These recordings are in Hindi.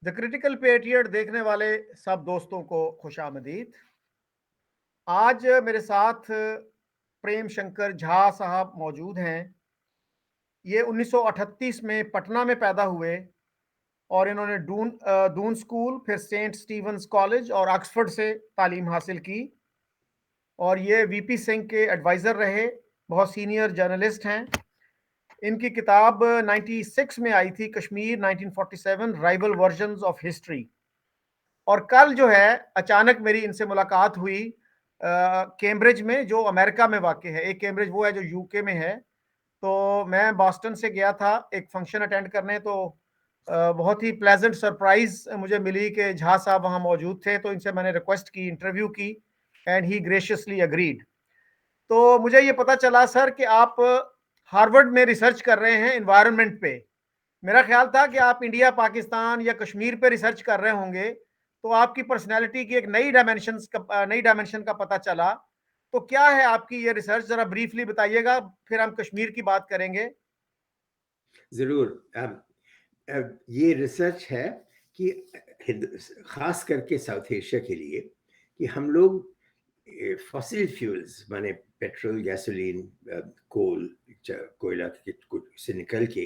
द क्रिटिकल पेट्रियट देखने वाले सब दोस्तों को खुशामदीद। आज मेरे साथ प्रेम शंकर झा साहब मौजूद हैं। ये 1938 में पटना में पैदा हुए और इन्होंने दून स्कूल, फिर सेंट स्टीवंस कॉलेज और ऑक्सफोर्ड से तालीम हासिल की और ये वीपी सिंह के एडवाइज़र रहे। बहुत सीनियर जर्नलिस्ट हैं। इनकी किताब 96 में आई थी, Kashmir 1947 rival versions of history. और कल जो है अचानक मेरी इनसे मुलाकात हुई कैम्ब्रिज में, जो अमेरिका में वाक़ है। एक कैम्ब्रिज वो है जो यूके में है। तो मैं बॉस्टन से गया था एक फंक्शन अटेंड करने, तो बहुत ही प्लेजेंट सरप्राइज मुझे मिली कि झा साहब वहाँ मौजूद थे। तो इनसे मैंने रिक्वेस्ट की इंटरव्यू की एंड ही ग्रेशियसली अग्रीड। तो मुझे ये पता चला सर कि आप हार्वर्ड में रिसर्च कर रहे हैं एनवायरनमेंट पे। मेरा ख्याल था कि आप इंडिया, पाकिस्तान या कश्मीर पे रिसर्च कर रहे होंगे। तो आपकी पर्सनैलिटी की एक नई डायमेंशन का पता चला। तो क्या है आपकी ये रिसर्च, जरा ब्रीफली बताइएगा, फिर हम कश्मीर की बात करेंगे। ज़रूर। ये रिसर्च है कि ख़ास करके साउथ एशिया के लिए कि हम लोग फॉसिल फ्यूल्स माने पेट्रोल, गैसोलीन, कोल, कोयला से निकल के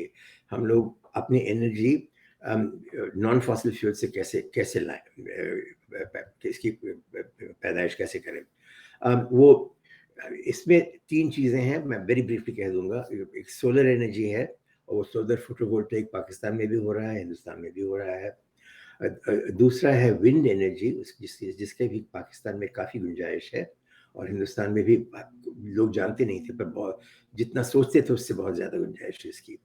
हम लोग अपनी एनर्जी नॉन फॉसिल फ्यूल से कैसे कैसे लाएं, इसकी पैदाइश कैसे करें। वो इसमें तीन चीज़ें हैं, मैं वेरी ब्रीफली कह दूंगा। एक सोलर एनर्जी है, और वो सोलर फोटोवोल्टेइक पाकिस्तान में भी हो रहा है, हिंदुस्तान में भी हो रहा है। दूसरा है विंड एनर्जी, जिसके भी पाकिस्तान में काफ़ी गुंजाइश है, और हिंदुस्तान में भी लोग जानते नहीं थे, पर बहुत जितना सोचते थे उससे बहुत ज़्यादा गुंजाइश है इसकी।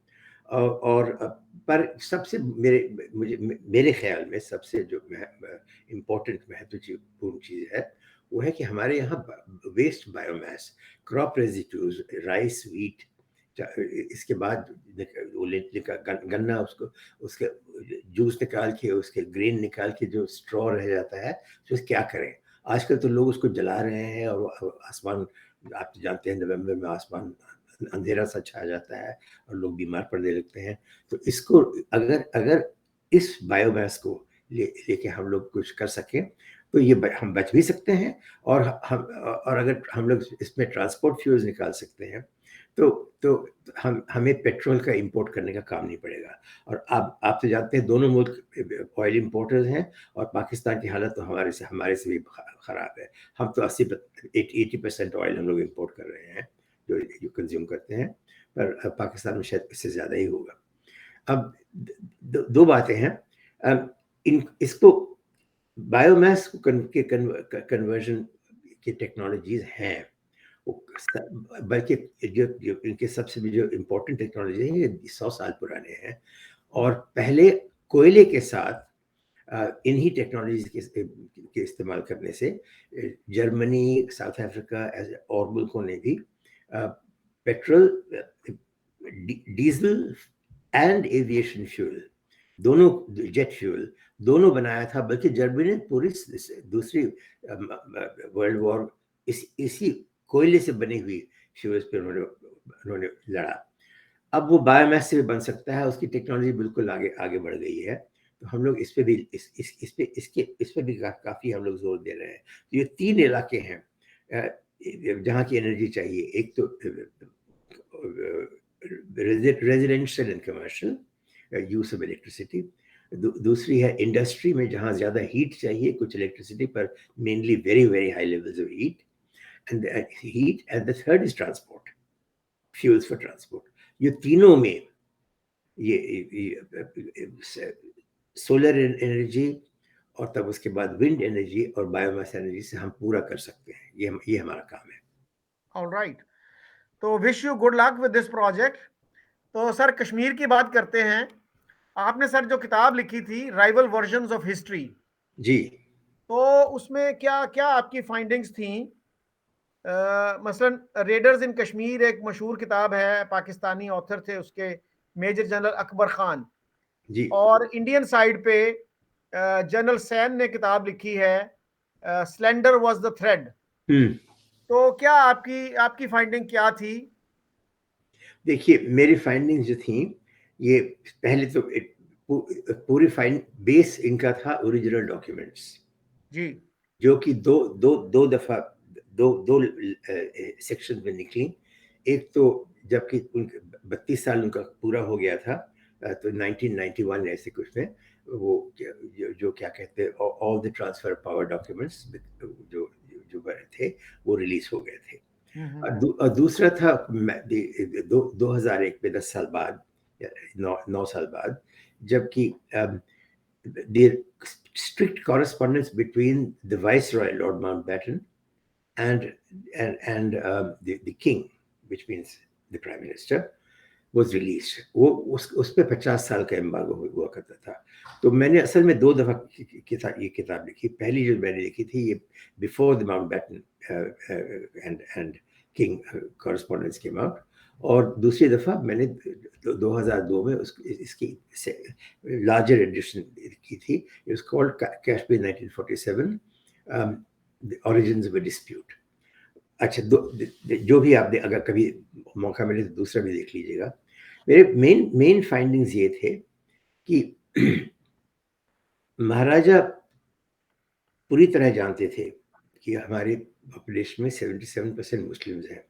और पर सबसे मेरे ख्याल में सबसे जो इम्पोर्टेंट महत्वपूर्ण चीज़ है वो है कि हमारे यहाँ waste biomass, crop residues, rice, wheat, इसके बाद गन्ना, उसके जूस निकाल के, उसके ग्रेन निकाल के जो स्ट्रॉ रह जाता है, तो क्या करें। आजकल तो लोग उसको जला रहे हैं, और आसमान, आप तो जानते हैं नवंबर में आसमान अंधेरा सा छा जाता है और लोग बीमार पड़ने लगते हैं। तो इसको अगर अगर इस बायोमास को लेके हम लोग कुछ कर सकें तो ये हम बच भी सकते हैं, और अगर हम लोग इसमें ट्रांसपोर्ट फ्यूल्स निकाल सकते हैं तो हमें पेट्रोल का इंपोर्ट करने का काम नहीं पड़ेगा। और आप तो जानते हैं दोनों मुल्क ऑयल इंपोर्टर्स हैं, और पाकिस्तान की हालत तो हमारे से भी ख़राब है। हम तो 80% ऑयल हम लोग इंपोर्ट कर रहे हैं जो कंज्यूम करते हैं, पर पाकिस्तान में शायद इससे ज़्यादा ही होगा। अब दो बातें हैं। इसको बायोमास के कन्वर्जन की टेक्नोलॉजीज हैं, बल्कि जो इनके सबसे भी जो इम्पोर्टेंट टेक्नोलॉजी है, ये 100 साल पुराने हैं। और पहले कोयले के साथ इन्हीं टेक्नोलॉजीज के इस्तेमाल करने से जर्मनी, साउथ अफ्रीका और मुल्कों ने भी petrol, diesel and aviation fuel, दोनों, जेट फ्यूल दोनों बनाया था। बल्कि जर्मनी ने पूरी दूसरी वर्ल्ड वॉर इसी कोयले से बनी हुई फ्यूल्स पे उन्होंने लड़ा। अब वो बायोमास से भी बन सकता है, उसकी टेक्नोलॉजी बिल्कुल आगे बढ़ गई है। तो हम लोग इस पे भी इस पे भी काफ़ी हम लोग जोर दे रहे हैं। तो ये तीन इलाके हैं जहाँ की एनर्जी चाहिए। एक तो residential and commercial use of electricity, दूसरी है इंडस्ट्री में जहाँ ज़्यादा हीट चाहिए, कुछ इलेक्ट्रिसिटी पर mainly very very high levels of heat, and the third is transport, fuels for transport. ये तीनों में ये सोलर एनर्जी, और तब उसके बाद विंड एनर्जी और बायोमास एनर्जी से हम पूरा कर सकते हैं। ये हमारा काम है। ऑलराइट, तो wish you good luck with this project. तो सर कश्मीर की बात करते हैं। आपने सर जो किताब लिखी थी राइवल वर्जन्स ऑफ हिस्ट्री, जी, तो उसमें क्या क्या आपकी फाइंडिंग्स थी? मसलन रेडर्स इन कश्मीर एक मशहूर किताब है, पाकिस्तानी ऑथर थे उसके मेजर जनरल अकबर खान। जी। और इंडियन साइड पे जनरल सैन ने किताब लिखी है स्लेंडर वाज द थ्रेड। तो क्या आपकी आपकी फाइंडिंग क्या थी? देखिए, मेरी फाइंडिंग्स जो थी, ये पहले तो पूरी फाइन बेस इनका था ओरिजिनल डॉक्यूमेंट्स, जी। जो कि दो दफा दो सेक्शन में निकली। एक तो जबकि 32 साल उनका पूरा हो गया था, तो 1991 ऐसे कुछ में वो जो क्या कहते हैं all the transfer power documents जो जो थे वो रिलीज हो गए थे। और दूसरा था 2001 में 10 साल बाद, 9 साल बाद, जबकि the strict correspondence between the Viceroy, Lord Mountbatten, and the King, which means the Prime Minister, was released. वो उस पे 50 साल का एम्बार्गो हुआ करता था। तो मैंने असल में 2 दफ़ा ये किताब लिखी। पहली जो मैंने लिखी थी ये before the Mountbatten and king correspondence came out, और दूसरी दफ़ा मैंने 2002 में इसकी लार्जर एडिशन की थी। It was called Kashmir 1947 the origins of a dispute. अच्छा, जो भी आप अगर कभी मौका मिले तो दूसरा भी देख लीजिएगा। मेरे मेन फाइंडिंग्स ये थे कि महाराजा पूरी तरह जानते थे कि हमारे पॉपुलेशन में 77% मुस्लिम्स हैं,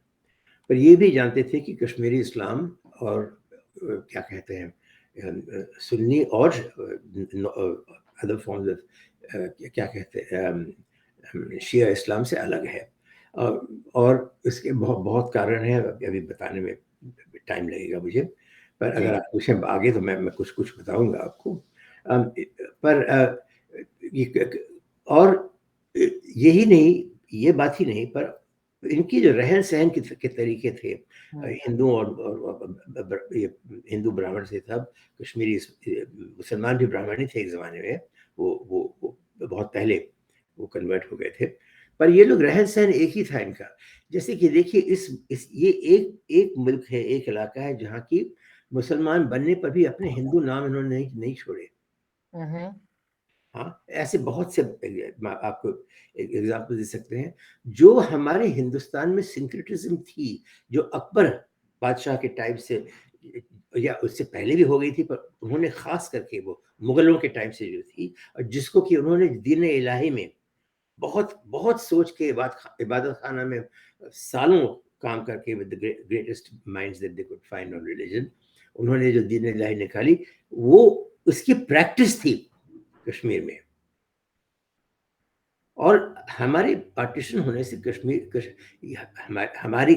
पर ये भी जानते थे कि कश्मीरी इस्लाम और क्या कहते हैं सुन्नी और अदर फॉर्म्स ऑफ क्या कहते हैं शिया इस्लाम से अलग है। और इसके बहुत कारण है, अभी बताने में टाइम लगेगा मुझे, पर अगर आप पूछें आगे तो मैं कुछ बताऊंगा आपको। पर और यही नहीं, ये बात ही नहीं, पर इनकी जो रहन सहन के तरीके थे हिंदुओं और हिंदू ब्राह्मण से था। कश्मीरी मुसलमान भी ब्राह्मण ही थे एक ज़माने में, वो बहुत पहले वो कन्वर्ट हो गए थे, पर ये लोग रहन सहन एक ही था इनका। जैसे कि देखिए ये एक मुल्क है, एक इलाका है जहाँ की मुसलमान बनने पर भी अपने हिंदू नाम इन्होंने नहीं छोड़े। हाँ, ऐसे बहुत से आपको एग्जाम्पल दे सकते हैं। जो हमारे हिंदुस्तान में सिंक्रेटिज्म थी, जो अकबर बादशाह के टाइम से या उससे पहले भी हो गई थी, पर उन्होंने खास करके वो मुगलों के टाइम से जो थी, और जिसको कि उन्होंने दीन इलाही में बहुत बहुत सोच के इबादत खाना में सालों काम करके with the greatest minds that they could find on religion, उन्होंने जो दीन इलाही निकाली, वो उसकी प्रैक्टिस थी कश्मीर में। और हमारे पार्टीशन होने से हमारी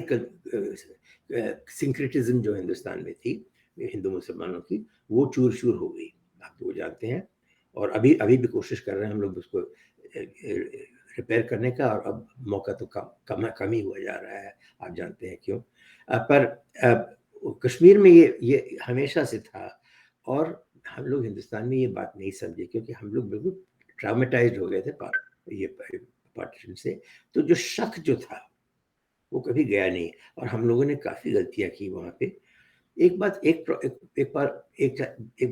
सिंक्रेटिज्म जो हिंदुस्तान में थी हिंदू मुसलमानों की, वो चूर चूर हो गई, आप तो वो जानते हैं। और अभी भी कोशिश कर रहे हैं हम लोग उसको रिपेयर करने का, और अब मौका तो कम ही हुआ जा रहा है, आप जानते हैं क्यों। पर कश्मीर में ये हमेशा से था, और हम लोग हिंदुस्तान में ये बात नहीं समझे, क्योंकि हम लोग बिल्कुल ट्रामेटाइज्ड हो गए थे ये पार्टीशन से। तो जो शक जो था वो कभी गया नहीं, और हम लोगों ने काफ़ी गलतियां की वहाँ पे। एक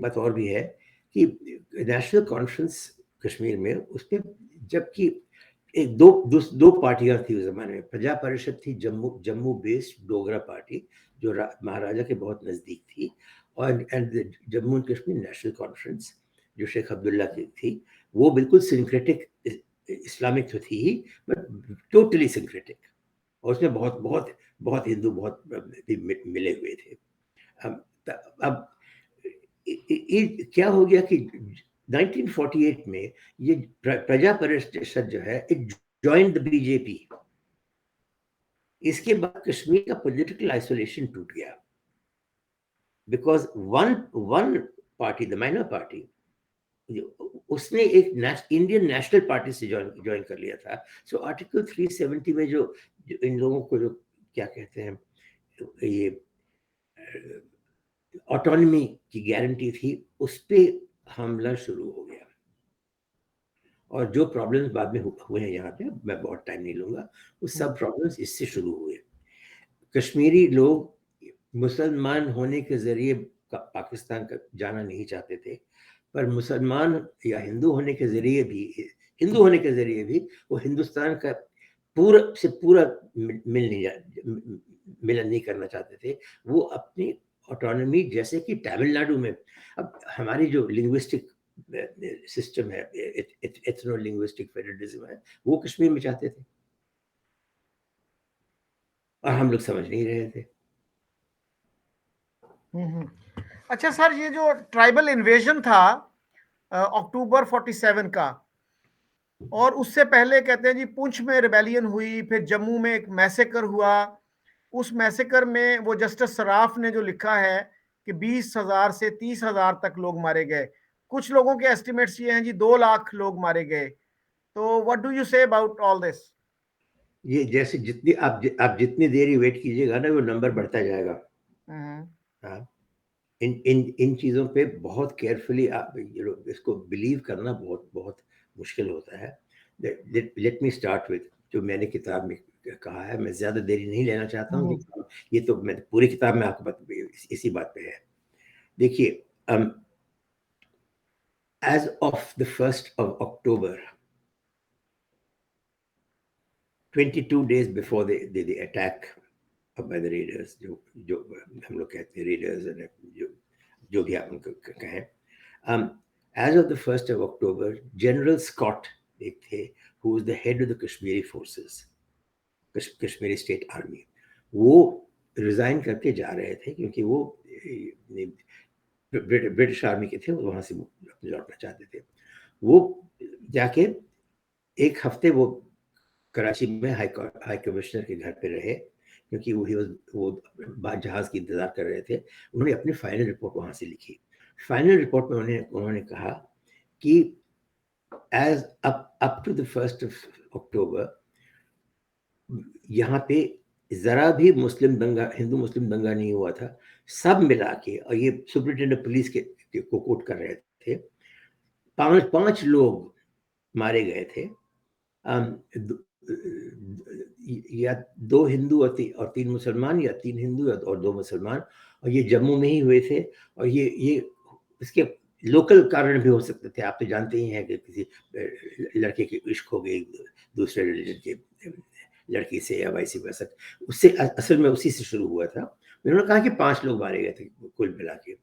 बात और भी है कि नेशनल कॉन्फ्रेंस कश्मीर में, उस पर जबकि दो पार्टियां थी उस जमाने में। प्रजा परिषद थी जम्मू बेस्ड डोगरा पार्टी, जो महाराजा के बहुत नज़दीक थी, और and Jammu and Kashmir national conference जो शेख अब्दुल्ला की थी, वो बिल्कुल सिंक्रेटिक इस्लामिक तो थी ही, बट टोटली सिंक्रेटिक, और उसमें बहुत बहुत बहुत हिंदू बहुत भी मिले हुए थे। अब क्या हो गया कि 1948 में ये प्रजा परिषद जो है इट जॉइंड द बीजेपी। इसके बाद कश्मीर का पॉलिटिकल आइसोलेशन टूट गया, because one party, the minor party, उसने एक इंडियन नेशनल पार्टी से ज्वाइन कर लिया था। सो आर्टिकल 370 में जो इन लोगों को जो क्या कहते हैं ये ऑटोनॉमी की गारंटी थी, उस पर हमला शुरू हो गया। और जो प्रॉब्लम्स बाद में हुए हैं यहाँ पे, मैं बहुत टाइम नहीं लूँगा, वो सब प्रॉब्लम्स इससे शुरू हुए। कश्मीरी लोग मुसलमान होने के ज़रिए पाकिस्तान का जाना नहीं चाहते थे, पर मुसलमान या हिंदू होने के ज़रिए भी वो हिंदुस्तान का पूरा मिलन नहीं करना चाहते थे। वो अपनी ऑटोनॉमी जैसे कि तमिलनाडु में। अब हमारी जो लिंग्विस्टिक सिस्टम है, एथनो लिंग्विस्टिक फेडरलिज्म है, वो कश्मीर में चाहते थे और हम लोग समझ नहीं रहे थे। अच्छा सर, ये जो ट्राइबल इन्वेजन था अक्टूबर 47 का, और उससे पहले कहते हैं जी पुंछ में रिबेलियन हुई, फिर जम्मू में एक मैसेकर हुआ। उस मैसेकर में वो जस्टिस सराफ ने जो लिखा है कि 20,000 से 30,000 तक लोग मारे गए। कुछ लोगों के एस्टिमेट्स ये हैं जी 2 लाख लोग मारे गए। तो what do you say about all this? ये जैसे जितनी आप जितनी देर वेट कीजिएगा ना, वो नंबर बढ़ता जाएगा। हाँ, इन चीज़ों पे बहुत केयरफुली आप इसको बिलीव करना बहुत बहुत मुश्किल होता है। लेट मी स्टार्ट विद जो मैंने किताब में कहा है। मैं ज़्यादा देरी नहीं लेना चाहता हूँ। ये तो मैं पूरी किताब में आपको इसी बात पे है। देखिए, as of the 1st of October, 22 days before the attack by the raiders, जो हम लोग कहते हैं raiders, जो भी आप उनको कहें, as of the 1st of October, General Scott एक थे, who was the head of the Kashmiri forces, Kashmiri State Army, वो रिजाइन करके जा रहे थे क्योंकि वो ब्रिटिश आर्मी के थे, वहां से लौटना चाहते थे। वो जाके एक हफ्ते वो कराची में हाई कमिश्नर के घर पे रहे क्योंकि वो जहाज की इंतजार कर रहे थे। उन्होंने अपनी फाइनल रिपोर्ट वहां से लिखी। फाइनल रिपोर्ट में उन्होंने कहा कि as up to the 1st of October यहाँ पे जरा भी हिंदू मुस्लिम दंगा नहीं हुआ था। सब मिला के, और ये सुप्रिंटेंडेंट पुलिस को कोट कर रहे थे, 5 लोग मारे गए थे। या 2 हिंदू और 3 मुसलमान, या 3 हिंदू और 2 मुसलमान, और ये जम्मू में ही हुए थे। और ये इसके लोकल कारण भी हो सकते थे। आप तो जानते ही हैं कि किसी लड़के की इश्क हो गई दूसरे रिलीजन के लड़की से, या वाइस वर्सा, उससे असल में उसी से शुरू हुआ था। उन्होंने कहा कि 5 लोग मारे गए थे कुल मिला के।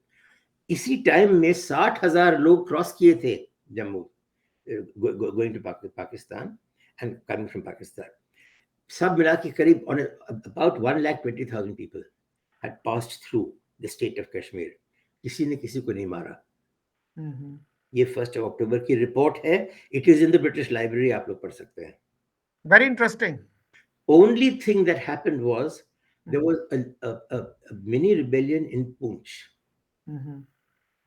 इसी टाइम में 60,000 लोग क्रॉस किए थे Jammu, going to Pakistan and coming from Pakistan. सब मिला के करीब about 120,000 people had passed through the state of Kashmir. किसी ने किसी को नहीं मारा। ये 1st of October की रिपोर्ट है। It is in the British library, आप लोग पढ़ सकते हैं। Very interesting. Only thing that happened was there was a mini rebellion in Poonch,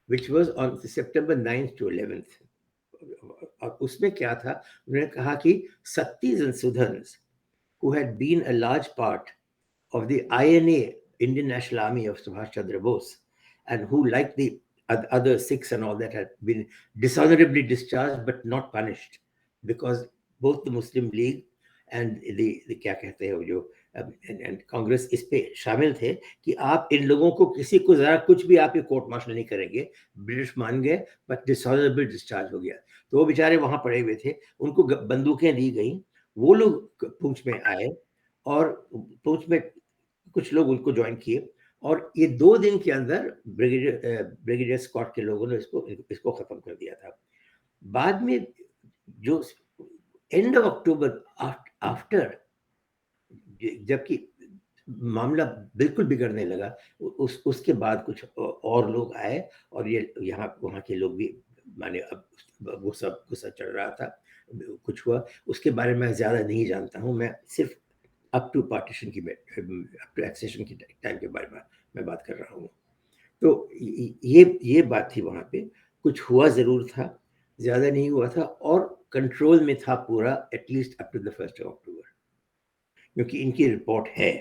which was on September 9th to 11th. और उसमें क्या था, उन्होंने कहा कि Sattis and Sudhans, who had been a large part of the INA, Indian National Army of Subhash Chandra Bose, and who, like the other Sikhs and all that, had been dishonorably discharged but not punished, because both the Muslim League and the क्या कहते हैं वो जो एंड कांग्रेस इस पे शामिल थे कि आप इन लोगों को, किसी को जरा कुछ भी आप ये कोर्ट मार्शल नहीं करेंगे। ब्रिटिश मान गए, बट डिसऑनरेबल डिस्चार्ज हो गया। तो वो बेचारे वहां पड़े हुए थे, उनको बंदूकें दी गई। वो लोग पूंछ में आए और पूंछ में कुछ लोग उनको ज्वाइन किए, और ये 2 दिन के अंदर ब्रिगेडियर स्कॉट के लोगों ने इसको खत्म कर दिया था। बाद में जो एंड ऑफ अक्टूबर आफ्टर, जबकि मामला बिल्कुल बिगड़ने लगा, उसके बाद कुछ और लोग आए, और ये यहाँ वहाँ के लोग भी, माने अब गुस्सा चढ़ रहा था, कुछ हुआ। उसके बारे में मैं ज़्यादा नहीं जानता हूँ। मैं सिर्फ अप टू पार्टीशन की, अप टू एक्सेशन की टाइम के बारे में मैं बात कर रहा हूँ। तो ये बात थी। वहाँ पे कुछ हुआ ज़रूर था, ज़्यादा नहीं हुआ था, और कंट्रोल में था पूरा, at least up to the 1st of October, क्योंकि इनकी रिपोर्ट है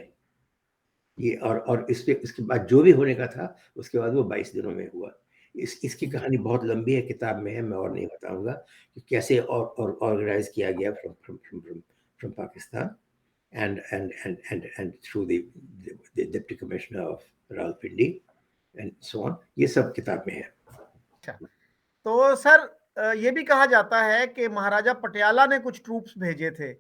ये। और इसके बाद जो भी होने का था, उसके बाद वो 22 दिनों में हुआ। इसकी कहानी बहुत लंबी है, किताब में है, मैं और नहीं बताऊंगा कि कैसे और ऑर्गेनाइज किया गया from Pakistan and through the deputy commissioner of Rawalpindi and so on. ये सब किताब में है। अच्छा, तो सर ये भी कहा जाता है कि महाराजा पटियाला ने कुछ ट्रूप्स भेजे थे।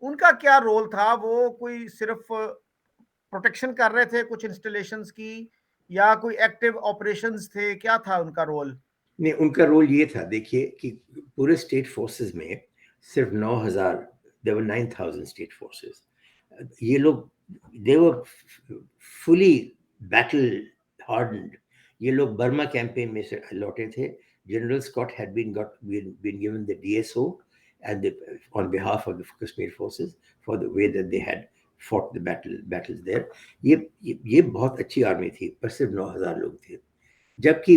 उनका क्या रोल था? वो कोई सिर्फ प्रोटेक्शन कर रहे थे कुछ इंस्टॉलेशंस की, या कोई एक्टिव ऑपरेशंस थे, क्या था उनका रोल? नहीं, उनका रोल ये था, देखिए कि पूरे स्टेट फोर्सेस में सिर्फ 9,000, देयर वर 9,000 स्टेट फोर्सेस। ये लोग they were fully battle hardened. ये लोग बर्मा कैंपेन में से लौटे थे। General Scott had been given the DSO and on behalf of the Kashmir forces for the way that they had fought the battles there. ये बहुत अच्छी आर्मी थी, पर सिर्फ 9,000 लोग थे। जबकि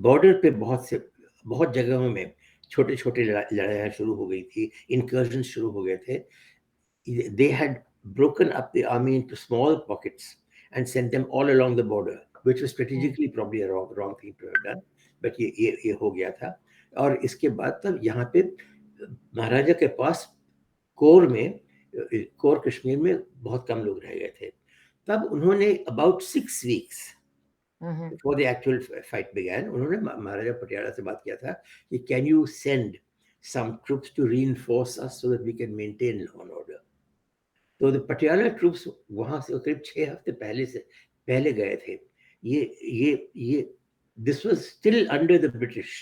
बॉर्डर पे बहुत जगहों में छोटे छोटे लड़ाइयाँ शुरू हो गई थी, इनकर्जन शुरू हो गए थे। They had broken up the army into small pockets and sent them all along the border, which was strategically probably a wrong thing to have done, but ये हो गया था। और इसके बाद तब यहाँ पे महाराजा के पास कोर कश्मीर में बहुत कम लोग रह गए थे। तब उन्होंने about 6 weeks before the actual fight began, उन्होंने महाराजा पटियाला से बात किया था कि can you send some troops to reinforce us so that we can maintain law and order. तो the पटियाला troops वहां से करीब 6 हफ्ते पहले गए थे। ये this was still under the British,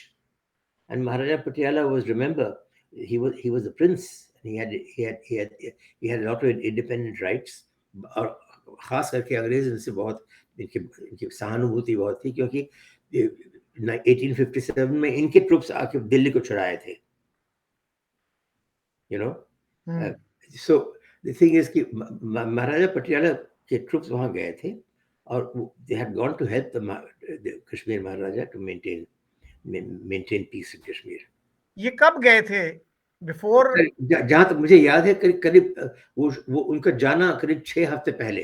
and Maharaja Patiala was, remember, he was a prince, and he had a lot of independent rights। और खास करके अंग्रेज इनसे बहुत इनकी सहानुभूति बहुत थी, क्योंकि 1857 में इनके ट्रूप्स आके दिल्ली को छुड़ाए थे, you know। So the thing is कि महाराजा पटियाला के ट्रूप्स वहां गए थे, और they had gone to help the Kashmir Maharaja to maintain peace in Kashmir। ये कब गए थे? बिफोर? जहां तक मुझे याद है करीब वो उनका जाना करीब 6 हफ्ते पहले,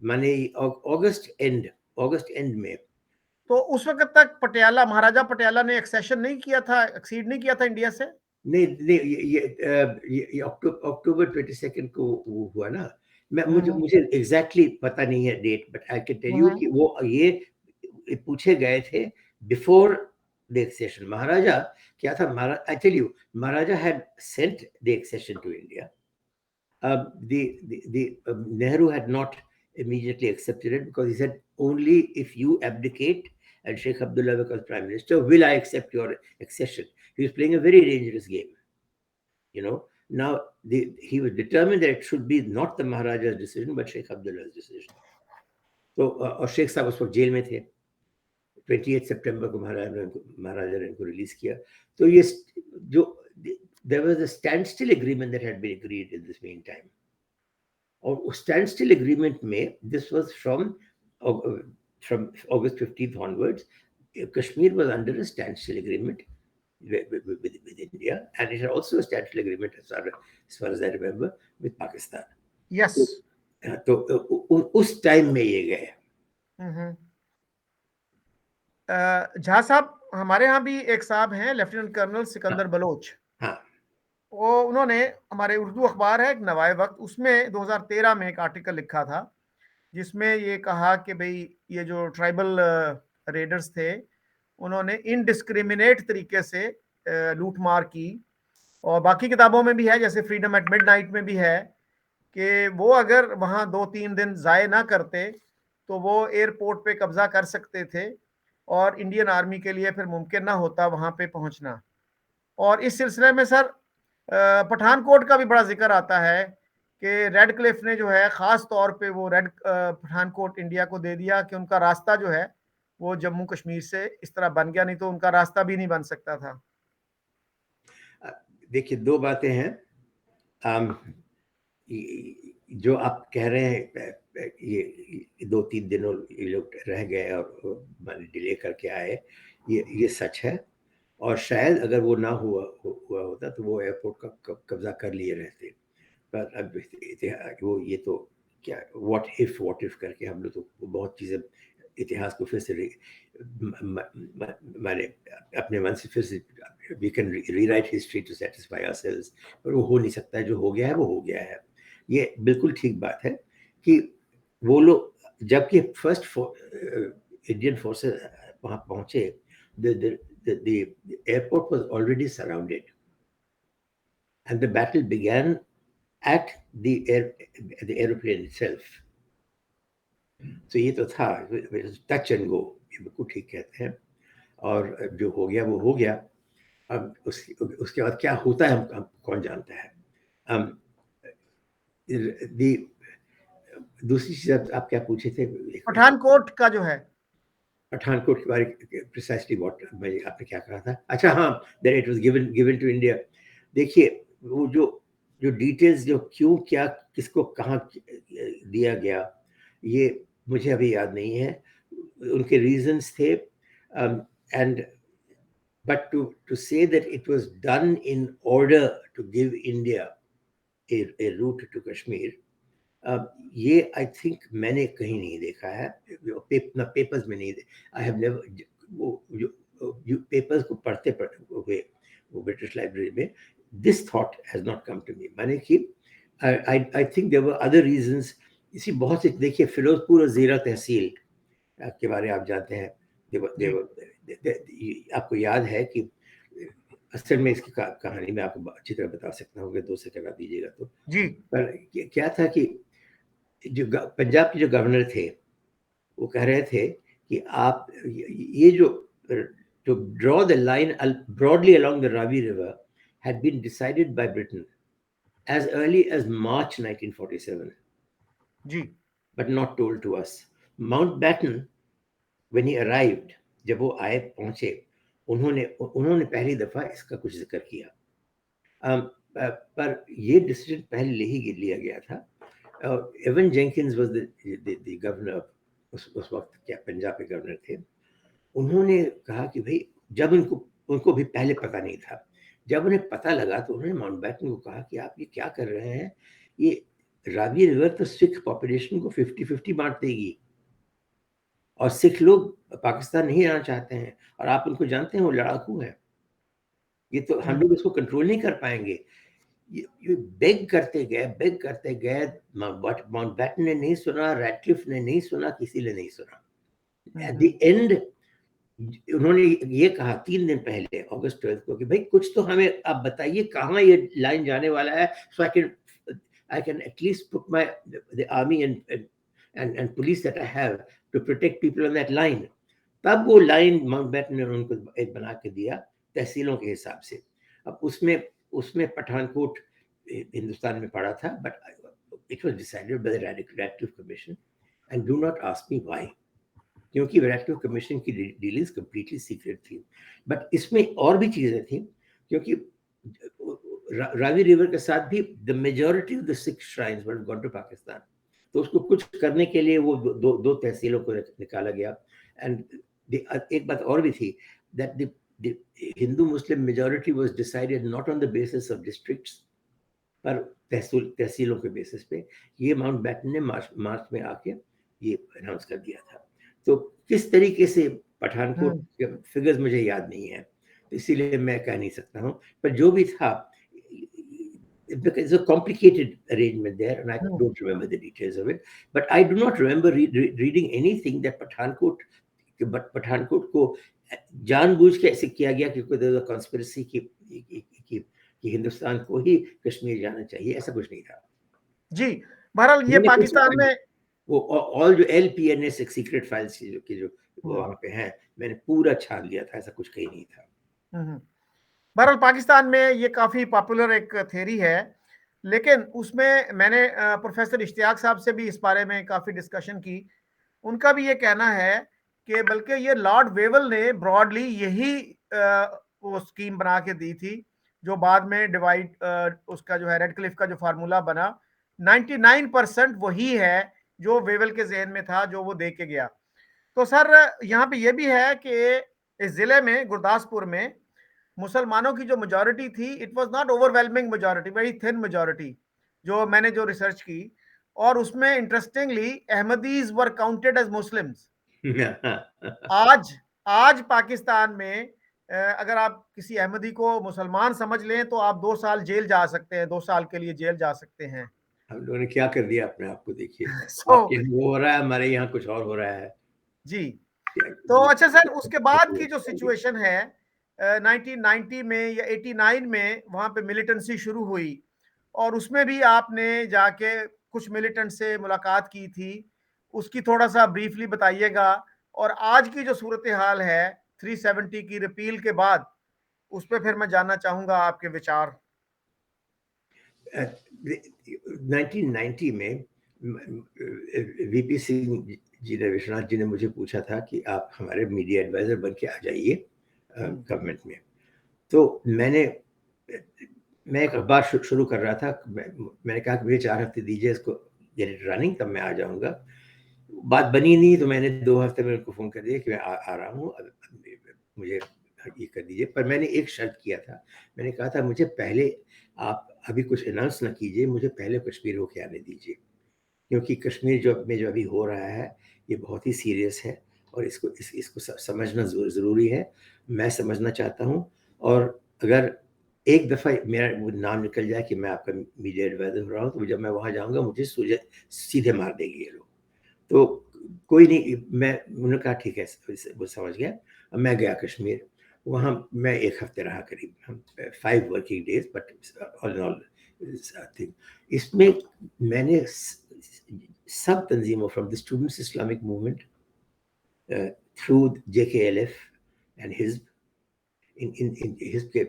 माने अगस्त एंड में। तो उस वक्त तक महाराजा पटियाला ने एक्सेशन नहीं किया था, एक्सीड नहीं किया था इंडिया से? नहीं, ये अक्टूबर 22 को वो हुआ ना। मुझे एग्जैक्टली पता नहीं है date, but I can tell you कि वो ये पूछे गए थे बिफोर द एक्सेशन। महाराजा क्या था, I tell you, maharaja had sent the accession to India. Nehru had not immediately accepted it, because he said, only if you abdicate and Sheikh Abdullah becomes prime minister will I accept your accession. He was playing a very dangerous game, you know। Now he was determined that it should be not the Maharaja's decision but Sheikh Abdullah's decision। तो और शेख साहब उस वक्त जेल में थे। 28 सितंबर को महाराजा ने इनको रिलीज किया। तो ये जो there was a standstill agreement that had been agreed in this meantime, और उस standstill agreement में this was from August 15th onwards, Kashmir was under a standstill agreement with India, and it had also a standstill agreement as far as I remember with Pakistan। Yes। तो उस टाइम में ये गए। झा साहब, हमारे यहाँ भी एक साहब हैं, लेफ्टिनेंट कर्नल सिकंदर बलोच। हाँ। वो उन्होंने हमारे उर्दू अखबार है एक नवाए वक्त, उसमें 2013 में एक आर्टिकल लिखा था जिसमें ये कहा कि भाई ये जो ट्राइबल रेडर्स थे उन्होंने इनडिस्क्रिमिनेट तरीके से लूट मार की। और बाकी किताबों में भी है, जैसे फ्रीडम एट मिडनाइट में भी है, कि वो अगर वहां 2-3 दिन जाए ना करते तो वो एयरपोर्ट पे कब्जा कर सकते थे और इंडियन आर्मी के लिए फिर मुमकिन ना होता वहां पे पहुंचना। और इस सिलसिले में सर पठानकोट का भी बड़ा जिक्र आता है कि रेड क्लिफ ने जो है खास तौर पे वो पठानकोट इंडिया को दे दिया कि उनका रास्ता जो है वो जम्मू कश्मीर से इस तरह बन गया, नहीं तो उनका रास्ता भी नहीं बन सकता था। देखिए, दो बातें हैं। जो आप कह रहे हैं, ये 2-3 दिनों ये लोग रह गए और डिले करके आए, ये सच है। और शायद अगर वो ना हुआ होता तो वो एयरपोर्ट का कब्जा कर लिए रहते। पर अब वो ये तो क्या व्हाट इफ करके हम लोग तो बहुत चीज़ें इतिहास को फिर से माने अपने मन से फिर से we can rewrite history to satisfy ourselves, पर वो हो नहीं सकता। जो हो गया है वो हो गया है। ये बिल्कुल ठीक बात है कि वो लोग जबकि फर्स्ट इंडियन फोर्सेस वहाँ पहुंचे, the airport was already surrounded, and the battle began at the airplane itself। तो ये तो था टच एंड गो, ये बिल्कुल ठीक कहते हैं। और जो हो गया वो हो गया। अब उसके बाद क्या होता है हम कौन जानता है। दूसरी चीज आप क्या पूछे थे? पठानकोट का जो है, पठानकोट के बारे में प्रिसाइसली व्हाट आपने क्या कहा था? अच्छा हाँ, that it was given to India. देखिए वो जो जो डिटेल्स, जो क्यों क्या किसको कहाँ दिया गया, ये मुझे अभी याद नहीं है। उनके रीजंस थे। And but to say that it was done in order to give India a route to Kashmir, ये आई थिंक मैंने कहीं नहीं देखा है। ना पेपर्स में नहीं, आई हैव नेवर, वो जो पेपर्स को पढ़ते पढ़ते हुए वो ब्रिटिश लाइब्रेरी में, this thought has not come to me. माने कि I think there were other reasons. इसी बहुत से, देखिए फिरोजपुर और जीरा तहसील के बारे में आप जानते हैं। जी आपको याद है कि असल में इसकी कहानी मैं आपको अच्छी तरह बता सकता हूँ, अगर 2 सेकंड आप दीजिएगा तो। जी पर क्या था कि जो पंजाब के जो गवर्नर थे, वो कह रहे थे कि आप ये जो to draw the line broadly along the Ravi River had been decided by Britain as early as March 1947, ji but not told to us. Mountbatten, when he arrived, जब वो आए पहुंचे, उन्होंने पहली दफा इसका कुछ जिक्र किया। पर ये डिसीजन पहले ही लिया गया था। Evan Jenkins was the governor, उस वक्त क्या पंजाब के गवर्नर थे। उन्होंने कहा कि भाई, जब उनको भी पहले पता नहीं था, जब उन्हें पता लगा तो उन्होंने माउंटबैटन को कहा कि आप ये क्या कर रहे हैं, ये रावी रिवर तो सिख पॉपुलेशन को 50-50 बांट देगी, और सिख लोग पाकिस्तान नहीं आना चाहते हैं, और आप उनको जानते हैं वो लड़ाकू है, ये तो हम लोग इसको कंट्रोल नहीं कर पाएंगे। ये बेग करते गए। माउंटबैटन ने नहीं सुना, रैटक्लिफ ने नहीं सुना, किसी ने नहीं सुना। एट द एंड उन्होंने ये कहा 3 दिन पहले, अगस्त 12 को, कि भाई कुछ तो हमें आप बताइए कहाँ ये लाइन जाने वाला है, so I can at least put my the army and police that I have to protect people on that line. तब वो लाइन माउंटबैटन ने उनको एक बना के दिया तहसीलों के हिसाब से। अब उसमें पठानकोट हिंदुस्तान में पड़ा था, but it was decided by the Radcliffe commission, and do not ask me why, क्योंकि रैडक्लिफ कमीशन की डीलिंग्स कंप्लीटली सीक्रेट थी। बट इसमें और भी चीजें थी, क्योंकि रावी रिवर के साथ भी the majority of the Sikh shrines were gone to Pakistan, तो उसको कुछ करने के लिए वो दो तहसीलों को निकाला गया। एंड एक बात और भी थी, that the Hindu Muslim majority was decided not on the basis of districts, पर तहसीलों के बेसिस पे। ये माउंटबैटन ने मार्च में आके ये अनाउंस कर दिया था। तो किस तरीके से पठानकोट के फिगर्स मुझे याद नहीं है, इसीलिए मैं कह नहीं सकता हूँ, पर जो भी था, it's a complicated arrangement there, and I don't remember the details of it, but I do not remember reading anything that Pathankot को जानबूझ के ऐसे किया गया क्योंकि there was a conspiracy कि हिंदुस्तान को ही कश्मीर जाना चाहिए, ऐसा कुछ नहीं था जी। बहरहाल ये पाकिस्तान में वो ऑल जो LPNS सीक्रेट फाइल्स की जो वहां पे हैं, मैंने पूरा छान लिया था, ऐसा कुछ कहीं नहीं था। बहरहाल पाकिस्तान में ये काफी पॉपुलर एक थ्योरी है, लेकिन उसमें मैंने प्रोफेसर इश्तियाक साहब से भी इस बारे में काफी डिस्कशन की। उनका भी ये कहना है कि बल्कि ये लॉर्ड वेवल ने ब्रॉडली यही वो स्कीम बना के दी थी, जो बाद में डिवाइड उसका जो है रेडक्लिफ का जो फार्मूला बना, 99% वही है जो वेवल के जहन में था, जो वो दे के गया। तो सर यहाँ पे ये भी है कि इस जिले में गुरदासपुर में मुसलमानों की जो मेजॉरिटी थी, it was not overwhelming majority, very thin majority, जो मैंने जो रिसर्च की, और उसमें इंटरेस्टिंगली अहमदीज वर काउंटेड एज मुस्लिम्स। आज पाकिस्तान में अगर आप किसी अहमदी को मुसलमान समझ लें तो आप 2 साल जेल जा सकते हैं, 2 साल के लिए जेल जा सकते हैं। हम लोगों ने क्या कर दिया अपने आप को, देखिए। आपके वो हो रहा है, हमारे यहाँ कुछ और हो रहा है जी। तो अच्छा सर, उसके बाद की जो सिचुएशन है 1990 में या 89 में, वहां पे मिलिटेंसी शुरू हुई, और उसमें भी आपने जाके कुछ मिलिटेंट से मुलाकात की थी, उसकी थोड़ा सा ब्रीफली बताइएगा, और आज की जो सूरत हाल है 370 की रिपील के बाद, उस पर फिर मैं जानना चाहूंगा आपके विचार। 1990 में वीपी सिंह जी ने, विश्वनाथ जी ने मुझे पूछा था कि आप हमारे मीडिया एडवाइजर बन के आ जाइए गवर्नमेंट में। तो मैं एक अखबार शुरू कर रहा था। मैंने कहा कि मुझे 4 हफ्ते दीजिए इसको गेट इट रनिंग, तब मैं आ जाऊंगा। बात बनी नहीं, तो मैंने 2 हफ्ते में उनको फ़ोन कर दिया कि मैं आ रहा हूँ, मुझे ये कर दीजिए। पर मैंने एक शर्त किया था, मैंने कहा था मुझे पहले आप अभी कुछ अनाउंस ना कीजिए, मुझे पहले कश्मीर होके आने दीजिए, क्योंकि कश्मीर जो अभी हो रहा है ये बहुत ही सीरियस है और इसको समझना ज़रूरी है। मैं समझना चाहता हूँ, और अगर एक दफ़ा मेरा वो नाम निकल जाए कि मैं आपका मीडिया एडवाइज़र हो रहा हूँ, तो जब मैं वहाँ जाऊँगा मुझे सीधे मार देंगे ये लोग। तो कोई नहीं, उन्होंने कहा ठीक है, वो समझ गया। अब मैं गया कश्मीर, वहाँ मैं 1 हफ्ते रहा करीब, 5 working days, but all in all thing. इसमें मैंने सब तंजीमों, from the students Islamic movement through JKLF and Hizb, in Hizb के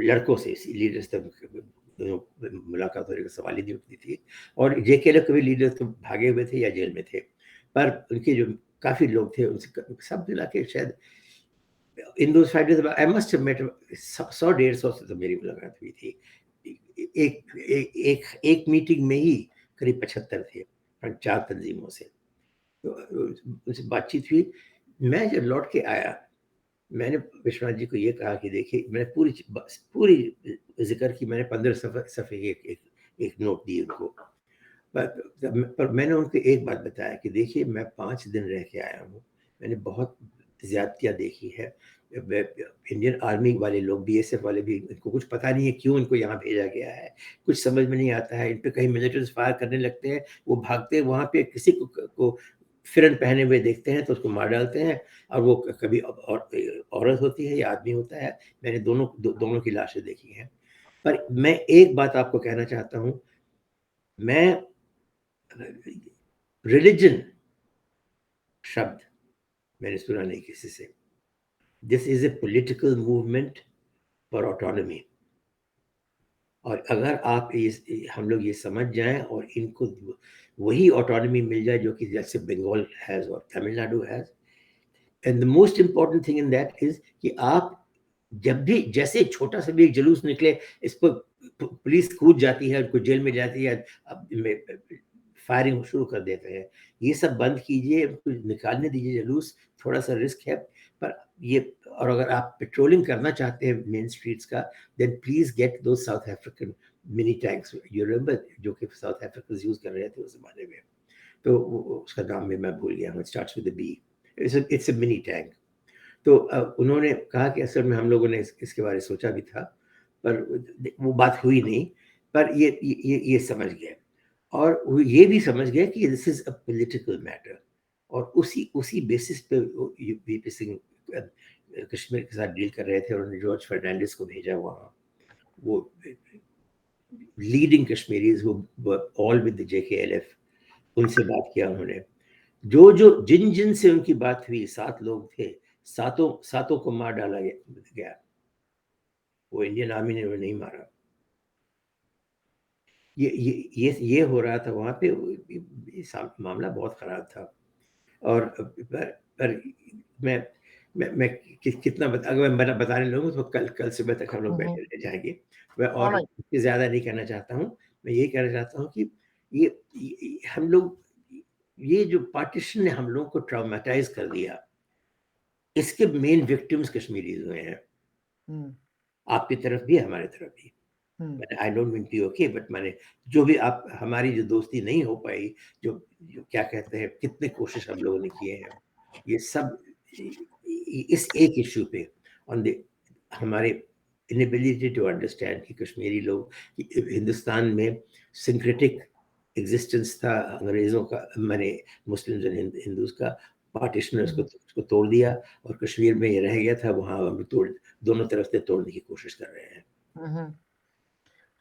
लड़कों से, लीडर्स तक मुलाकात होने का सवाल ही नहीं उठती थी। और JKLF के भी लीडर्स तो भागे हुए थे या जेल में थे, पर उनके जो काफ़ी लोग थे उनसे सब मिला के शायद in those 5 days I must have met 100-150 से तो मेरी मुलाकात हुई थी। एक मीटिंग में ही करीब 75 थे, 4 तंजीमों से। तो उनसे बातचीत हुई। मैं जब लौट के आया, मैंने विश्वनाथ जी को ये कहा कि देखिए, मैंने पूरी ज़िक्र की, मैंने 15 सफ़े एक नोट दी उनको। पर मैंने उनको एक बात बताया कि देखिए, मैं 5 दिन रह के आया हूँ, मैंने बहुत ज़्यादतियाँ देखी है। इंडियन आर्मी वाले लोग, BSF वाले भी, इनको कुछ पता नहीं है क्यों इनको यहाँ भेजा गया है, कुछ समझ में नहीं आता है। इन पे कहीं मिलिटेंट्स फायर करने लगते हैं, वो भागते हैं, वहाँ पे किसी को फ़िरन पहने हुए देखते हैं तो उसको मार डालते हैं, और वो कभी औरत होती है या आदमी होता है। मैंने दोनों की लाशें देखी हैं। पर मैं एक बात आपको कहना चाहता हूँ, मैं रिलिजन शब्द मैंने सुना नहीं किसी से। This is a political movement for autonomy. और अगर आप हम लोग ये समझ जाएं और इनको वही ऑटोनॉमी मिल जाए जो कि जैसे बंगाल हैज़ और Tamil Nadu has. And the most important thing in that is कि आप जब भी, जैसे छोटा सा भी एक जुलूस निकले, इस पर पुलिस कूद जाती है, उनको जेल में जाती है, फायरिंग शुरू कर देते हैं। ये सब बंद कीजिए, उनको निकालने दीजिए जुलूस। थोड़ा सा रिस्क है, पर ये, और अगर आप पेट्रोलिंग करना चाहते हैं मेन स्ट्रीट्स का, देन प्लीज गेट दो south African mini tanks. You remember, जो कि साउथ अफ्रीकन यूज कर रहे थे उस जमाने में, तो उसका नाम भी मैं भूल गया हूँ, starts with B. It's a mini tank. तो उन्होंने कहा कि असल में हम लोगों ने इसके बारे में सोचा भी था, पर वो बात हुई नहीं। पर ये समझ गए, और वो ये भी समझ गए कि this is a political matter. और उसी बेसिस पे VP सिंह कश्मीर के साथ डील कर रहे थे, और उन्होंने जॉर्ज फर्नांडिस को भेजा वहाँ। वो leading Kashmiris all with JKLF, उनसे बात किया उन्होंने। जिन से उनकी बात हुई, 7 लोग थे, सातों को मार डाला गया। वो इंडियन आर्मी ने नहीं मारा। ये हो रहा था वहां पे। मामला बहुत खराब था। और पर मैं कितना अगर मैं बताने लगूँ तो कल सुबह तक हम लोग बैठे रह जाएंगे। मैं और ज्यादा नहीं कहना चाहता हूँ। मैं ये कहना चाहता हूँ कि ये हम लोग, ये जो पार्टीशन ने हम लोगों को ट्राउमेटाइज कर दिया, इसके मेन विक्टिम्स कश्मीरीज हुए हैं। आपकी तरफ भी, हमारे तरफ भी। I don't mean to okay, but मैंने जो भी, आप हमारी जो दोस्ती नहीं हो पाई, जो क्या कहते हैं, कितने कोशिश हम लोगों ने किए हैं, ये सब इस एक इश्यू पे, ऑन द हमारे इनएबिलिटी टू अंडरस्टैंड कि कश्मीरी लोग, हिंदुस्तान में सिंक्रेटिक एग्जिस्टेंस था अंग्रेजों का, मैंने मुस्लिम्स एंड हिंदूज का। पार्टीशन ने उसको तोड़ दिया, और कश्मीर में ये रह गया था, वहां हम दोनों तरफ से तोड़ने की कोशिश कर रहे हैं।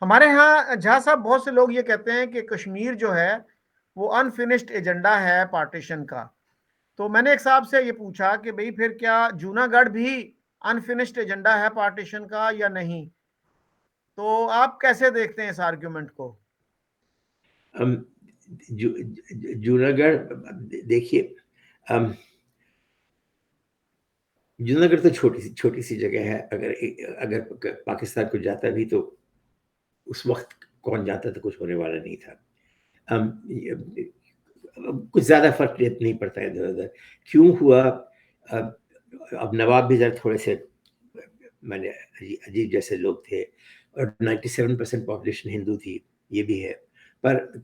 हमारे यहाँ झा साहब बहुत से लोग ये कहते हैं कि कश्मीर जो है वो अनफिनिश्ड एजेंडा है पार्टीशन का। तो मैंने एक साहब से ये पूछा कि भाई फिर क्या जूनागढ़ भी अनफिनिश्ड एजेंडा है पार्टीशन का या नहीं? तो आप कैसे देखते हैं इस आर्ग्यूमेंट को? जूनागढ़, देखिए, जूनागढ़ तो छोटी सी जगह है। अगर पाकिस्तान को जाता भी तो उस वक्त कौन जाता था, कुछ होने वाला नहीं था। कुछ ज्यादा फर्क नहीं पड़ता इधर उधर क्यों हुआ। अब नवाब भी जरा थोड़े से मैंने अजीब जैसे लोग थे, और 97% पॉपुलेशन हिंदू थी, ये भी है। पर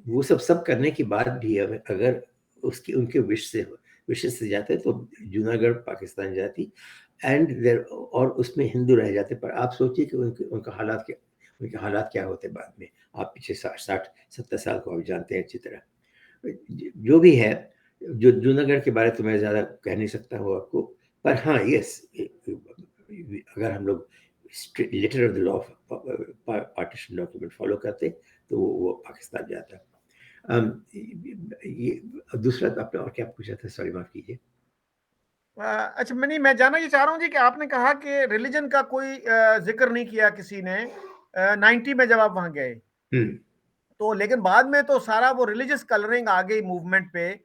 वो सब करने के बाद भी अगर उसकी उनके विशेष से जाते तो जूनागढ़ पाकिस्तान जाती, और उसमें हिंदू रह जाते। पर आप सोचिए कि उनके हालात क्या होते बाद में। आप पिछले 60-70 साल को आप जानते हैं अच्छी तरह। जो भी है, जो जूनागढ़ के बारे तो मैं ज़्यादा कह नहीं सकता हूँ आपको। पर हाँ, यस, अगर हम लोग letter of the law partition document follow करते तो वो पाकिस्तान जाता। ये दूसरा आपने और क्या पूछा था, सॉरी माफ कीजिए। अच्छा, मैं जानना ये चाह रहा हूँ जी कि आपने कहा कि रिलीजन का कोई जिक्र नहीं किया किसी ने 90 में जब आप वहां गए, तो लेकिन बाद में तो सारा वो रिलीजियस कलरिंग आ गई मूवमेंट पे।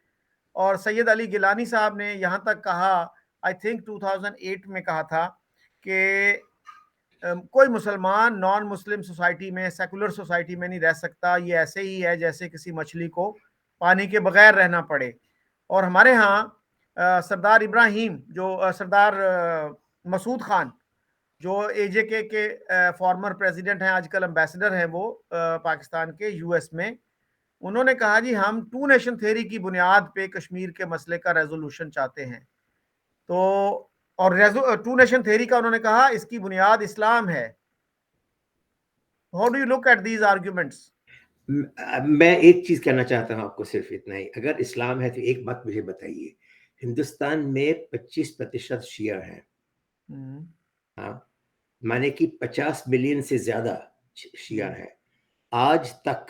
और सैयद अली गिलानी साहब ने यहाँ तक कहा, आई थिंक 2008 में कहा था कि कोई मुसलमान नॉन मुस्लिम सोसाइटी में, सेकुलर सोसाइटी में नहीं रह सकता, ये ऐसे ही है जैसे किसी मछली को पानी के बगैर रहना पड़े। और हमारे यहाँ सरदार इब्राहिम, जो सरदार मसूद खान, जो एजेके के फॉर्मर प्रेसिडेंट हैं, आजकल एम्बेसडर हैं वो पाकिस्तान के यूएस में, उन्होंने कहा जी हम टू नेशन थ्योरी की बुनियाद पे कश्मीर के मसले का रेजोल्यूशन चाहते हैं। तो और टू नेशन थ्योरी का उन्होंने कहा इसकी बुनियाद इस्लाम है। How do you look at these arguments? मैं एक चीज कहना चाहता हूँ आपको, सिर्फ इतना ही। अगर इस्लाम है तो एक बात मुझे बताइए, हिंदुस्तान में 25% शिया हैं। हाँ, माने कि 50 मिलियन से ज्यादा शिया है। आज तक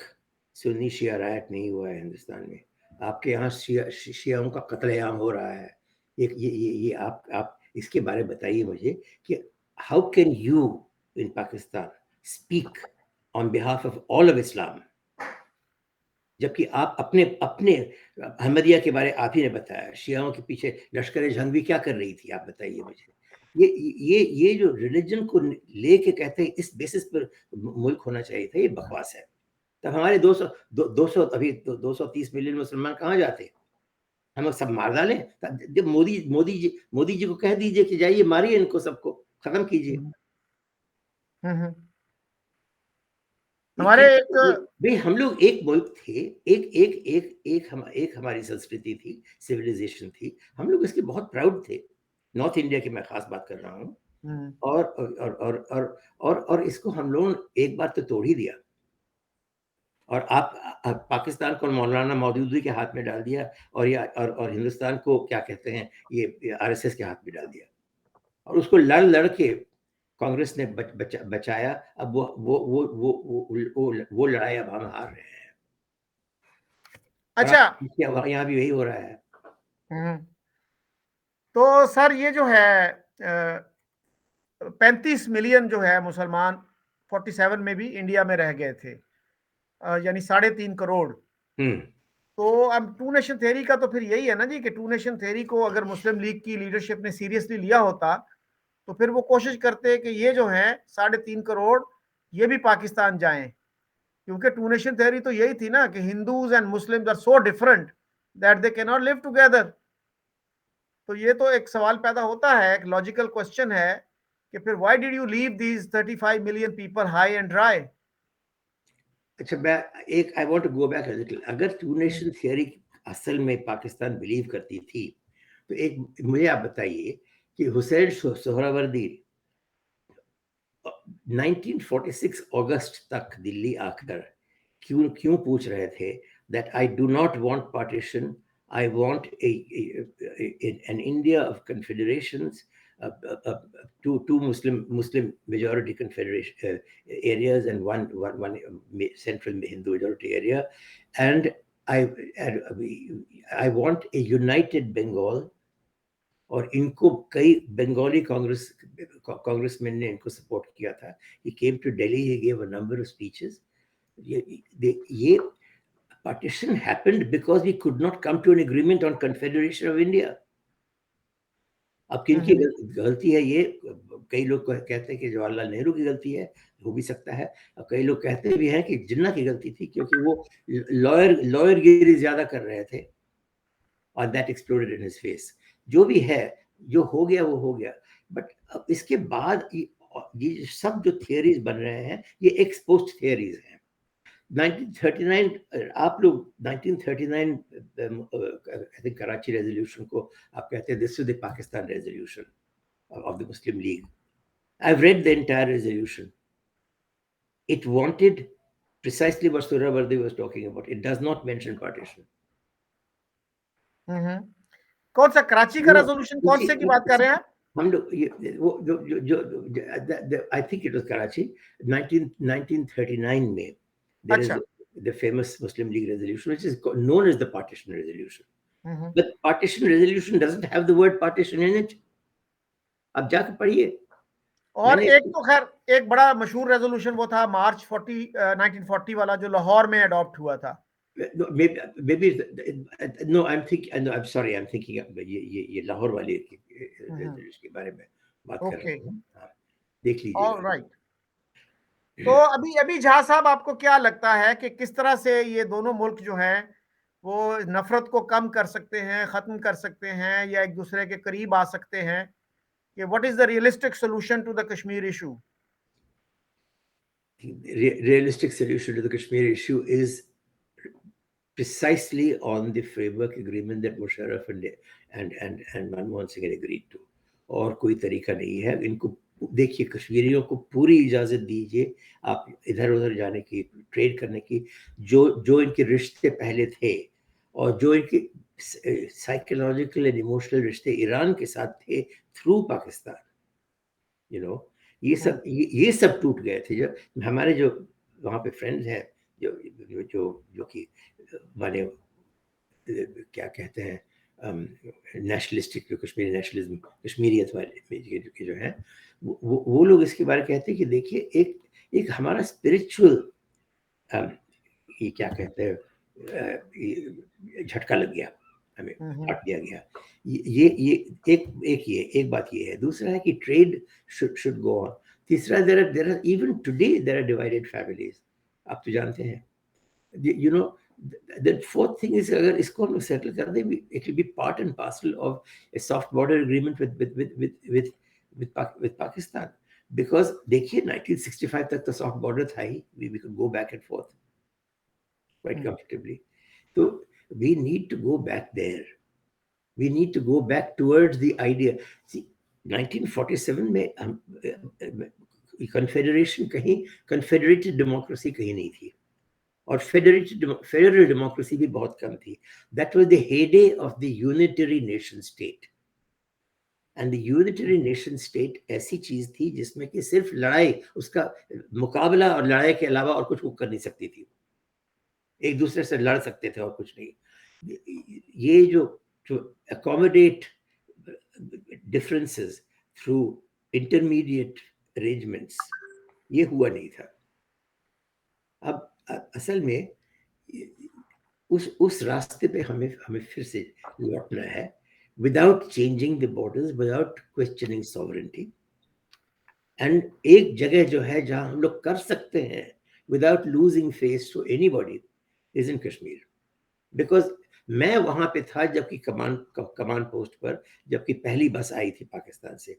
सुन्नी शिया रायट नहीं हुआ है हिंदुस्तान में। आपके यहाँ शियाओं का कत्लेआम हो रहा है। ये आप इसके बारे में बताइए मुझे कि how can you in Pakistan speak on behalf of all of Islam, जबकि आप अपने अपने अहमदिया के बारे आप ही ने बताया। शियाओं के पीछे लश्कर जंग भी क्या कर रही थी, आप बताइए मुझे। ये जो रिलीजन को लेके कहते हैं इस बेसिस पर मुल्क होना चाहिए था, ये बकवास है। तब हमारे 200 अभी 230 मिलियन मुसलमान कहाँ जाते? हम लोग सब मार डालें? जब मोदी जी को कह दीजिए कि जाइए मारिए इनको, सबको खत्म कीजिए। हमारे एक भाई हम लोग एक मुल्क थे, एक हमारी संस्कृति थी, सिविलाइजेशन थी। हम लोग इसके बहुत प्राउड थे। नॉर्थ इंडिया की मैं खास बात कर रहा हूँ। और इसको हम लोग एक बार तो तोड़ ही दिया। और आप पाकिस्तान को मौलाना मौदूदी के हाथ में डाल दिया, और हिंदुस्तान को क्या कहते हैं, ये आरएसएस के हाथ में डाल दिया। और उसको लड़ के कांग्रेस ने बचाया। अब वो लड़ाई अब हम हार रहे हैं। अच्छा, यहाँ भी वही हो रहा है। तो सर ये जो है 35 मिलियन जो है मुसलमान 47 में भी इंडिया में रह गए थे, यानी 3.5 करोड़। तो अब टू नेशन थ्योरी का तो फिर यही है ना जी कि टू नेशन थ्योरी को अगर मुस्लिम लीग की लीडरशिप ने सीरियसली लिया होता तो फिर वो कोशिश करते कि ये जो है 3.5 करोड़ ये भी पाकिस्तान जाएं, क्योंकि टू नेशन थ्योरी तो यही थी ना कि Hindus and Muslims are so different that they can not live together. तो ये तो एक सवाल पैदा होता है, एक लॉजिकल क्वेश्चन है कि फिर why did you leave these 35 million people high and dry? अच्छा, I want to go back a little. अगर टू नेशन थियरी असल में पाकिस्तान बिलीव करती थी तो एक मुझे आप बताइए कि हुसैन सोहरावर्दी 1946 अगस्त तक दिल्ली आकर क्यों पूछ रहे थे that I do not want partition, I want an India of confederations, two Muslim majority confederation areas and one central Hindu majority area, and I want a united Bengal, और इनको कई बंगाली कांग्रेसमैन ने इनको सपोर्ट किया था. He came to Delhi, he gave a number of speeches. ये partition happened because we could not come to an agreement on Confederation of India. अब किनकी गलती है ये? कई लोग कहते हैं कि जवाहरलाल नेहरू की गलती है, हो भी सकता है, और कई लोग कहते भी हैं कि जिन्ना की गलती थी, क्योंकि वो लॉयरगिरी ज्यादा कर रहे थे, और that exploded in his face. जो भी है, जो हो गया वो हो गया. बट अब इसके बाद ये सब जो थियरीज बन रहे हैं, ये एक्स पोस्ट थियरीज हैं. 1939, आप लोग 1939 आई थिंक कराची रेजोल्यूशन को आप कहते हैं this is the Pakistan resolution of the Muslim league. I have read the entire resolution. It wanted precisely what Sohrawardy was talking about. It does not mention partition. कौन सा कराची का रेजोल्यूशन, कौन से की बात कर रहे हैं? हम लोग वो जो I think it was Karachi 1939 में. There is the famous Muslim League resolution, which is known as the partition resolution. But partition resolution doesn't have the word partition in it. अब जाकर पढ़िए. और एक तो खैर एक बड़ा मशहूर रेजोल्यूशन वो था मार्च 1940 वाला, जो लाहौर में अडॉप्ट हुआ था. Maybe no, I'm sorry, I'm thinking ये लाहौर वाले रेजोल्यूशन के बारे में बात कर रहे हैं. देख लीजिए. ऑलराइट. तो अभी झा साहब, आपको क्या लगता है कि किस तरह से ये दोनों मुल्क जो हैं वो नफरत को कम कर सकते हैं, खत्म कर सकते हैं, या एक दूसरे के करीब आ सकते हैं? कि what is the realistic solution to the Kashmir issue? Realistic solution to the Kashmir issue is precisely on the framework agreement that Musharraf and Manmohan Singh had agreed to. और कोई तरीका नहीं है. इनको देखिए, कश्मीरियों को पूरी इजाजत दीजिए आप इधर उधर जाने की, ट्रेड करने की. जो इनके रिश्ते पहले थे, और जो इनके साइकोलॉजिकल एंड इमोशनल रिश्ते ईरान के साथ थे थ्रू पाकिस्तान, यू नो, ये सब टूट गए थे. जब हमारे जो वहाँ पे फ्रेंड्स हैं, जो कि माने क्या कहते हैं, नेशनलिस्टिक, जो कश्मीरी नेशनलिज्म, कश्मीरियत वाले जो हैं, वो लोग इसके बारे में कहते हैं कि देखिए, एक हमारा स्पिरिचुअल ये क्या कहते हैं, झटका लग गया, हमें काट दिया गया. ये एक बात ये है. दूसरा है कि ट्रेड should go on. तीसरा, there are even today there are divided families. आप तो जानते हैं. You know, the fourth thing is, अगर इसको हम सेटल कर दें, it will be part and parcel of a soft border agreement with Pakistan. Because देखिए, 1965 तक तो soft border था ही. We could go back and forth quite comfortably. So we need to go back there. We need to go back towards the idea. See, 1947 में confederation कहीं, confederated democracy कहीं नहीं थी, और federal democracy भी बहुत कम थी. That was the heyday of the unitary nation state. And the unitary nation state ऐसी चीज थी जिसमें कि सिर्फ लड़ाई, उसका मुकाबला और लड़ाई के अलावा और कुछ वो कर नहीं सकती थी. एक दूसरे से लड़ सकते थे और कुछ नहीं. ये जो accommodate differences through intermediate arrangements, ये हुआ नहीं था. अब असल में उस रास्ते पे हमें फिर से लौटना है, without changing the borders, without questioning sovereignty. And एक जगह जो है जहां हम लोग कर सकते हैं without losing face to anybody is in Kashmir. Because मैं वहां पे था जबकि कमान पोस्ट पर, जबकि पहली बस आई थी पाकिस्तान से,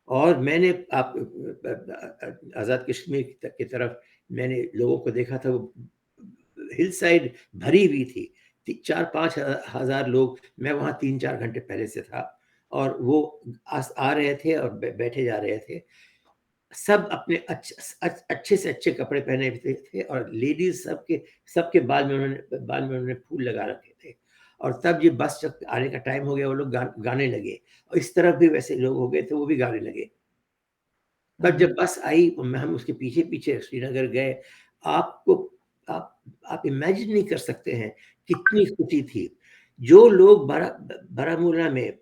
और मैंने आजाद कश्मीर की तरफ मैंने लोगों को देखा था. वो हिल साइड भरी हुई थी, 4-5 हजार लोग. मैं वहां 3-4 घंटे पहले से था, और वो आ रहे थे और बैठे जा रहे थे. सब अपने अच्छे से अच्छे कपड़े पहने हुए थे, और लेडीज सबके बाल में उन्होंने फूल लगा रखे थे. और तब ये बस जब आने का टाइम हो गया, वो लोग गाने लगे, और इस तरफ भी वैसे लोग हो गए थे, वो भी गाने लगे. तब जब बस आई, हम उसके पीछे पीछे श्रीनगर गए. आपको आप इमेजिन नहीं कर सकते हैं कितनी खुशी थी। जो लोग बारामूला में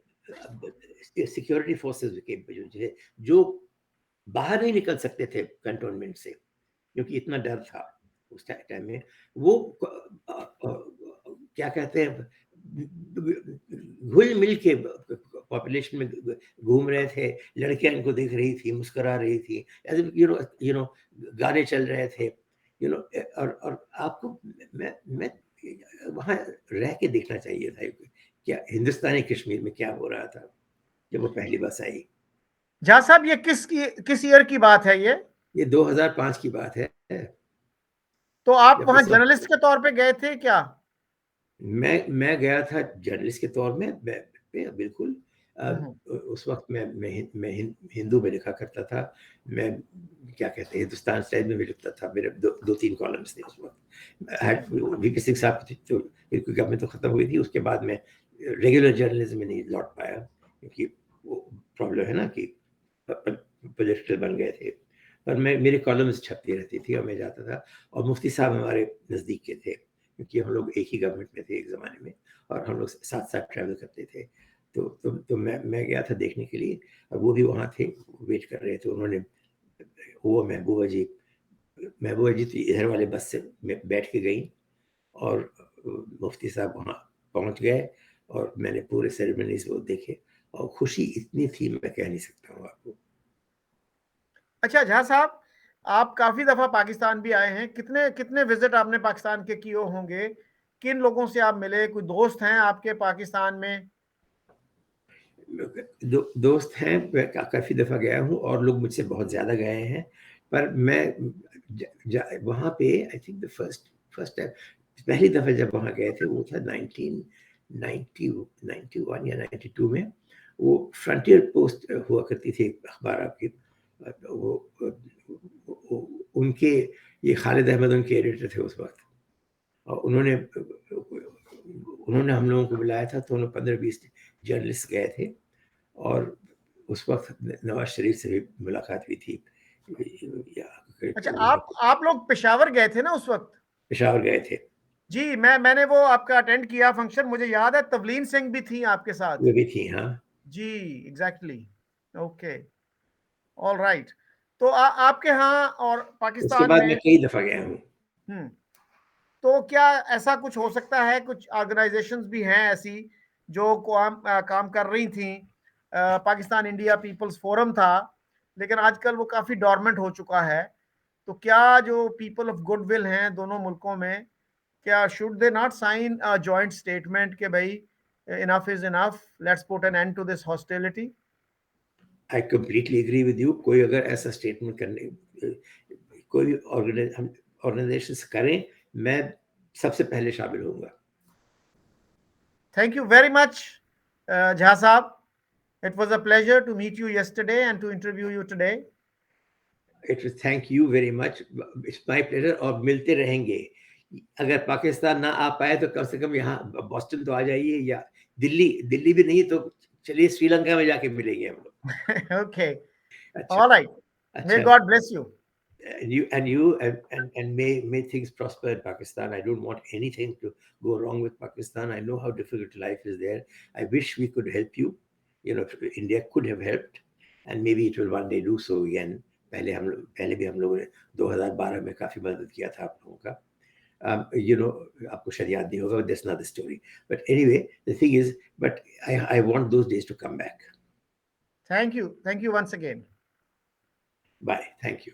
सिक्योरिटी फोर्सेस के जो बाहर नहीं निकल सकते थे कंटोनमेंट से, क्योंकि इतना डर था उस टाइम में, वो क्या कहते हैं, घुल मिल के पॉपुलेशन में घूम रहे थे। लड़कियां इनको देख रही थी, मुस्कुरा रही थी, यू नो गाने चल रहे थे, और आपको मैं वहां रह के देखना चाहिए था क्या हिंदुस्तानी कश्मीर में क्या हो रहा था जब वो पहली बस आई। झा साहब, ये किस ईयर की बात है ये 2005 की बात है। तो आप जब वहां सब जर्नलिस्ट के तौर पे गए थे क्या? मैं गया था जर्नलिस्ट के तौर में, बिल्कुल। हम्म। उस वक्त मैं हिंदू में लिखा करता था। मैं क्या कहते हैं, हिंदुस्तान टाइम्स में भी लिखता था। मेरे दो तीन कॉलम्स थे उस वक्त। वीपी सिंह साहब तो गवर्नमेंट तो खत्म हुई थी, उसके बाद मैं रेगुलर जर्नलिज्म में नहीं लौट पाया, क्योंकि वो प्रॉब्लम है ना कि पॉलिटिकल बन गए थे। पर मेरे कॉलम्स छपती रहती थी और मैं जाता था। और मुफ्ती साहब हमारे नज़दीक के थे, क्योंकि हम लोग एक ही गवर्नमेंट में थे एक ज़माने में, और हम लोग साथ साथ ट्रैवल करते थे। तो मैं गया था देखने के लिए, और वो भी वहाँ थे, वेट कर रहे थे। उन्होंने वो महबूबा जी तो इधर वाले बस से बैठ के गई, और मुफ्ती साहब वहाँ पहुँच गए, और मैंने पूरे सेरेमनीज वो देखे, और खुशी इतनी थी मैं कह नहीं सकता हूँ आपको। अच्छा झा साहब, आप काफी दफा पाकिस्तान भी आए हैं, कितने कितने विजिट आपने पाकिस्तान के किए होंगे? किन लोगों से आप मिले? कोई दोस्त हैं आपके पाकिस्तान में? दोस्त हैं, मैं काफ़ी दफ़ा गया हूँ, और लोग मुझसे बहुत ज़्यादा गए हैं। पर मैं वहाँ पे I think the first time, पहली दफ़ा जब वहाँ गए थे वो था 1991 या 92 में। वो फ्रंटियर पोस्ट हुआ करती थी अखबार आपकी, उनके ये खालिद अहमद उनके एडिटर थे उस वक्त, और उन्होंने हम लोगों को बुलाया था। तो उन्होंने 15-20 जर्नलिस्ट गए थे, और उस वक्त नवाज शरीफ से भी मुलाकात हुई थी। अच्छा, आप लोग पेशावर गए थे ना उस वक्त? पेशावर गए थे। जी, मैंने वो आपका अटेंड किया फंक्शन, मुझे याद है तवलीन सिंह भी थी आपके साथ। वो भी थी, हाँ। जी, एग्जैक्टली। Okay, all right. तो आपके यहाँ और उसके पाकिस्तान बाद मैं में, कई दफ़ा गया हूँ। हम्म, तो क्या ऐसा कुछ हो सकता है, कुछ ऑर्गेनाइजेशंस भी हैं ऐसी जो काम कर रही थी? पाकिस्तान इंडिया पीपल्स फोरम था, लेकिन आजकल वो काफी डॉर्मेंट हो चुका है। तो क्या जो पीपल ऑफ गुडविल हैं दोनों मुल्कों में, क्या should they not sign a joint statement कि भाई enough is enough, let's put an end to this hostility? I completely agree with you. कोई अगर ऐसा स्टेटमेंट कोई ऑर्गेनाइजेशन करें, मैं सबसे पहले शामिल होऊंगा। Thank you very much Jha साहब, it was a pleasure to meet you yesterday and to interview you today. Thank you very much, it's my pleasure, और मिलते रहेंगे। अगर पाकिस्तान ना आ पाए तो कम से कम यहाँ बॉस्टन तो आ जाइए, या दिल्ली भी नहीं तो चलिए श्रीलंका में जाके मिलेंगे हम लोग। Okay, अच्छा। all right. May अच्छा। God bless you. And may things prosper in Pakistan. I don't want anything to go wrong with Pakistan. I know how difficult life is there. I wish we could help you. India could have helped, and maybe it will one day do so again. पहले भी हम लोगों ने 2012 में काफी मदद किया था आप लोगों का। आपको शायद याद नहीं होगा, that's another story. But anyway, the thing is, but I want those days to come back. Thank you once again. Bye. Thank you.